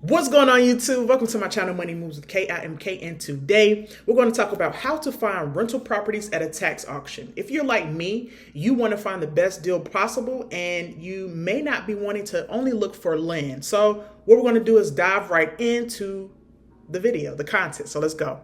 What's going on, YouTube? Welcome to my channel, Money Moves with K. I am K, and today we're going to talk about how to find rental properties at a tax auction. If you're like me, you want to find the best deal possible, and you may not be wanting to only look for land. So what we're going to do is dive right into the video, the content. So let's go.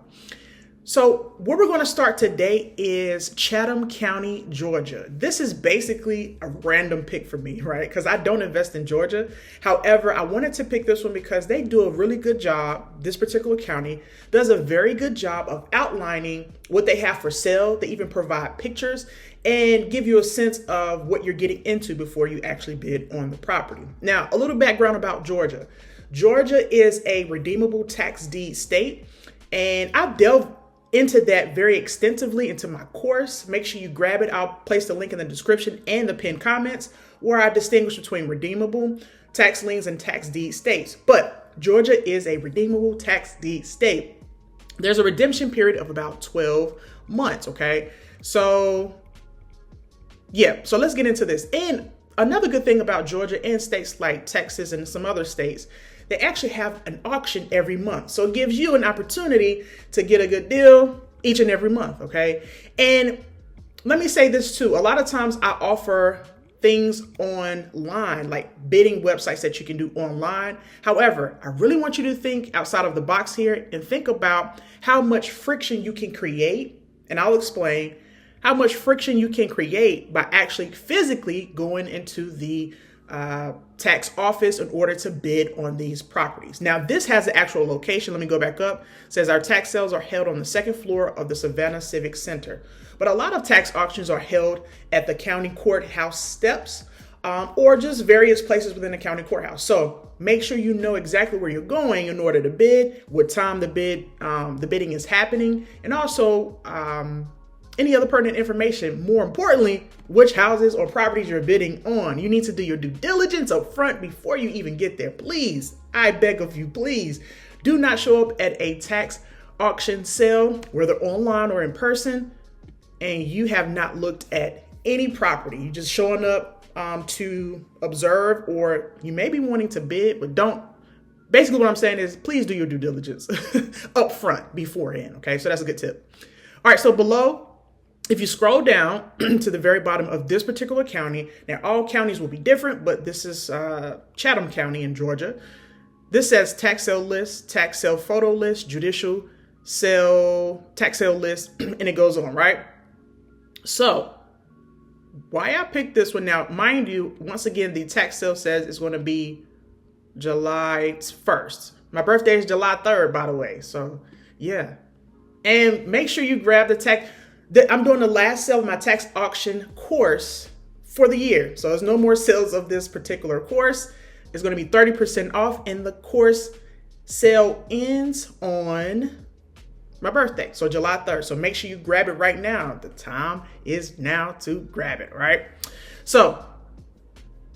So where we're going to start today is Chatham County, Georgia. This is basically a random pick for me, right? Because I don't invest in Georgia. However, I wanted to pick this one because they do a really good job. This particular county does a very good job of outlining what they have for sale. They even provide pictures and give you a sense of what you're getting into before you actually bid on the property. Now, a little background about Georgia. Georgia is a redeemable tax deed state, and I've delved into that very extensively into my course. Make sure you grab it. I'll place the link in the description and the pinned comments where I distinguish between redeemable tax liens and tax deed states. But Georgia is a redeemable tax deed state. There's a redemption period of about 12 months, okay? So yeah, so let's get into this. And another good thing about Georgia and states like Texas and some other states, they actually have an auction every month. So it gives you an opportunity to get a good deal each and every month, okay? And let me say this too. A lot of times I offer things online, like bidding websites that you can do online. However, I really want you to think outside of the box here and think about how much friction you can create. And I'll explain how much friction you can create by actually physically going into the tax office in order to bid on these properties. Now, this has an actual location. Let me go back up. It says our tax sales are held on the second floor of the Savannah Civic Center. But a lot of tax auctions are held at the county courthouse steps or just various places within the county courthouse. So make sure you know exactly where you're going in order to bid, what time the bidding is happening, and also any other pertinent information. More importantly, which houses or properties you're bidding on. You need to do your due diligence up front before you even get there. Please, I beg of you, please do not show up at a tax auction sale, whether online or in person, and you have not looked at any property. You're just showing up to observe, or you may be wanting to bid, but don't. Basically what I'm saying is please do your due diligence up front beforehand. Okay, so that's a good tip. All right, so below, if you scroll down to the very bottom of this particular county, now all counties will be different, but this is Chatham County in Georgia. This says tax sale list, tax sale photo list, judicial sale, tax sale list, and it goes on, right? So why I picked this one now, mind you, once again, the tax sale says it's going to be July 1st. My birthday is July 3rd, by the way. So yeah. And make sure you grab the tax. I'm doing the last sale of my tax auction course for the year. So there's no more sales of this particular course. It's going to be 30% off, and the course sale ends on my birthday, so July 3rd. So make sure you grab it right now. The time is now to grab it, right? So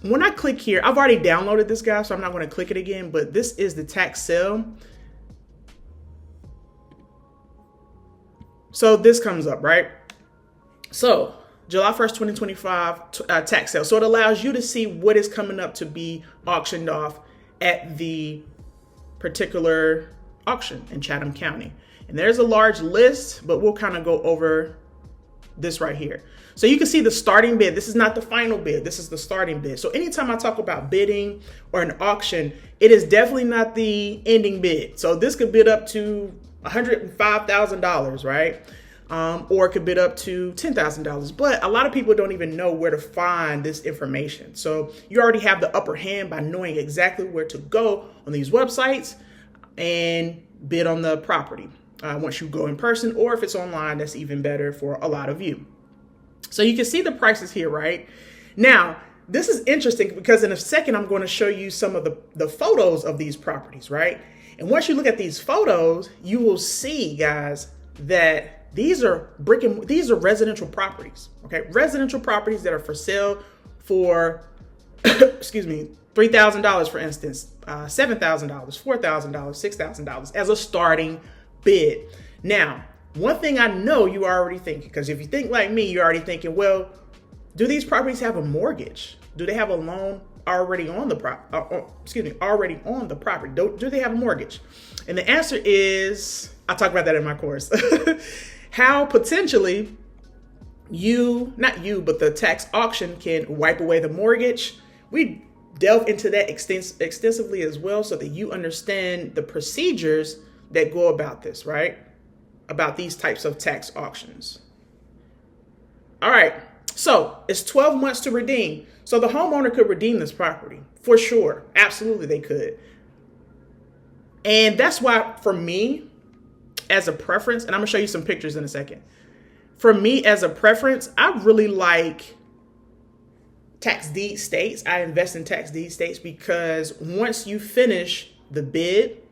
when I click here, I've already downloaded this, guy, so I'm not going to click it again, but this is the tax sale. So this comes up, right? So July 1st, 2025 tax sale. So it allows you to see what is coming up to be auctioned off at the particular auction in Chatham County. And there's a large list, but we'll kind of go over this right here. So you can see the starting bid. This is not the final bid. This is the starting bid. So anytime I talk about bidding or an auction, it is definitely not the ending bid. So this could bid up to $105,000, right? Or it could bid up to $10,000. But a lot of people don't even know where to find this information. So you already have the upper hand by knowing exactly where to go on these websites and bid on the property. Once you go in person, or if it's online, that's even better for a lot of you. So you can see the prices here, right? Now, this is interesting because in a second, I'm going to show you some of the photos of these properties, right? And once you look at these photos, you will see, guys, that these are residential properties, okay? Residential properties that are for sale for, excuse me, $3,000, for instance, $7,000, $4,000, $6,000 as a starting bid. Now, one thing I know you are already thinking, because if you think like me, you're already thinking, well, do these properties have a mortgage? Do they have a loan already on the already on the property? Do they have a mortgage? And the answer is, I'll talk about that in my course. How potentially not you, but the tax auction can wipe away the mortgage. We delve into that extensively as well, so that you understand the procedures that go about this, right? About these types of tax auctions. All right, so it's 12 months to redeem. So the homeowner could redeem this property for sure. Absolutely, they could. And that's why, for me, as a preference, and I'm gonna show you some pictures in a second. For me, as a preference, I really like tax deed states. I invest in tax deed states because once you finish the bid,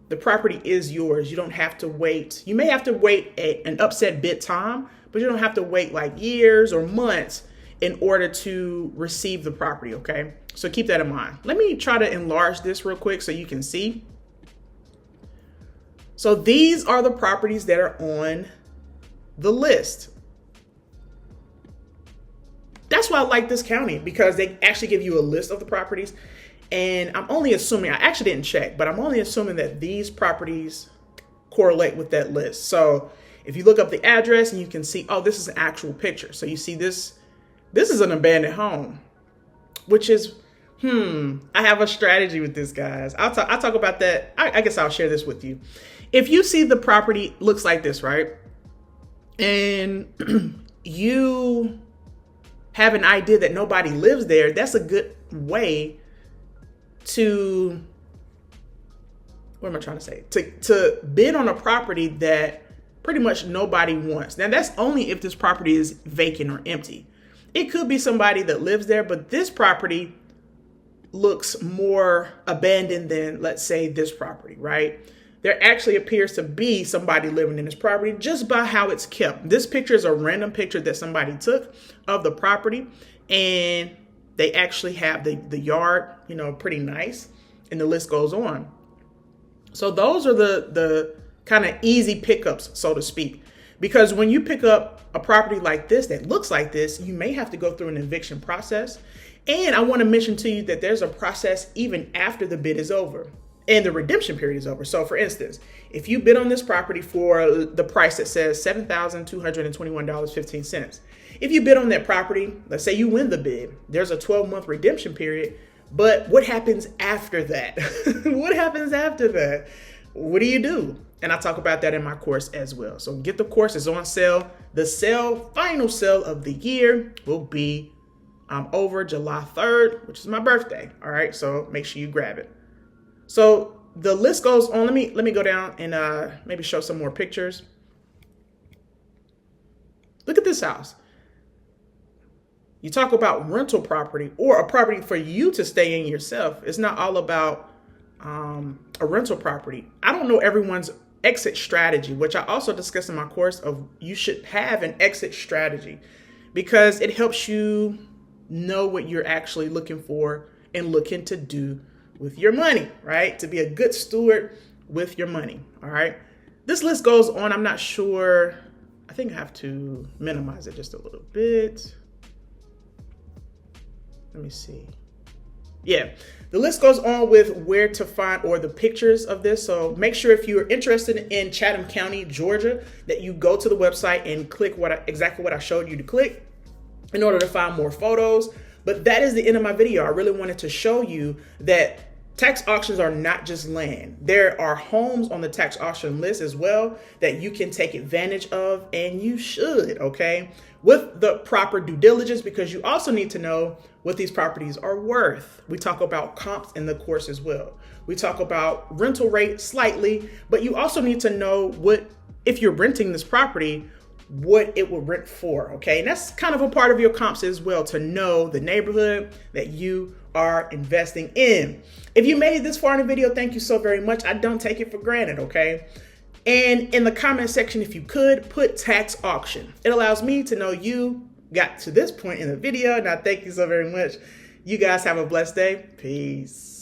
the property is yours. You don't have to wait. You may have to wait an upset bid time, but you don't have to wait like years or months in order to receive the property, okay? So keep that in mind. Let me try to enlarge this real quick so you can see. So these are the properties that are on the list. That's why I like this county, because they actually give you a list of the properties. And I'm only assuming, I actually didn't check, but I'm only assuming that these properties correlate with that list. So if you look up the address and you can see, oh, this is an actual picture. So you see this is an abandoned home, which is, I have a strategy with this, guys. I'll talk about that. I guess I'll share this with you. If you see the property looks like this, right? And you have an idea that nobody lives there, that's a good way to, what am I trying to say? To bid on a property that pretty much nobody wants. Now that's only if this property is vacant or empty. It could be somebody that lives there, but this property looks more abandoned than, let's say, this property, right? There actually appears to be somebody living in this property just by how it's kept. This picture is a random picture that somebody took of the property, and they actually have the yard, pretty nice, and the list goes on. So those are the kind of easy pickups, so to speak, because when you pick up a property like this that looks like this, you may have to go through an eviction process. And I want to mention to you that there's a process even after the bid is over and the redemption period is over. So for instance, if you bid on this property for the price that says $7,221.15, if you bid on that property, let's say you win the bid, there's a 12-month redemption period. But what happens after that? What happens after that? What do you do? And I talk about that in my course as well. So get the course, is on sale. The final sale of the year will be over July 3rd, which is my birthday. All right, so make sure you grab it. So the list goes on. Let me go down and maybe show some more pictures. Look at this house. You talk about rental property or a property for you to stay in yourself. It's not all about a rental property. I don't know everyone's exit strategy, which I also discuss in my course of you should have an exit strategy because it helps you know what you're actually looking for and looking to do with your money, right? To be a good steward with your money, all right? This list goes on. I'm not sure. I think I have to minimize it just a little bit. Let me see. Yeah, the list goes on with where to find or the pictures of this. So make sure if you're interested in Chatham County, Georgia, that you go to the website and click exactly what I showed you to click in order to find more photos. But that is the end of my video. I really wanted to show you that tax auctions are not just land. There are homes on the tax auction list as well that you can take advantage of, and you should, okay? With the proper due diligence, because you also need to know what these properties are worth. We talk about comps in the course as well. We talk about rental rate slightly, but you also need to know what, if you're renting this property, what it will rent for, okay? And that's kind of a part of your comps as well, to know the neighborhood that you are investing in. If you made it this far in the video, thank you so very much. I don't take it for granted, okay? And in the comment section, if you could, put tax auction. It allows me to know you got to this point in the video, and I thank you so very much. You guys have a blessed day. Peace.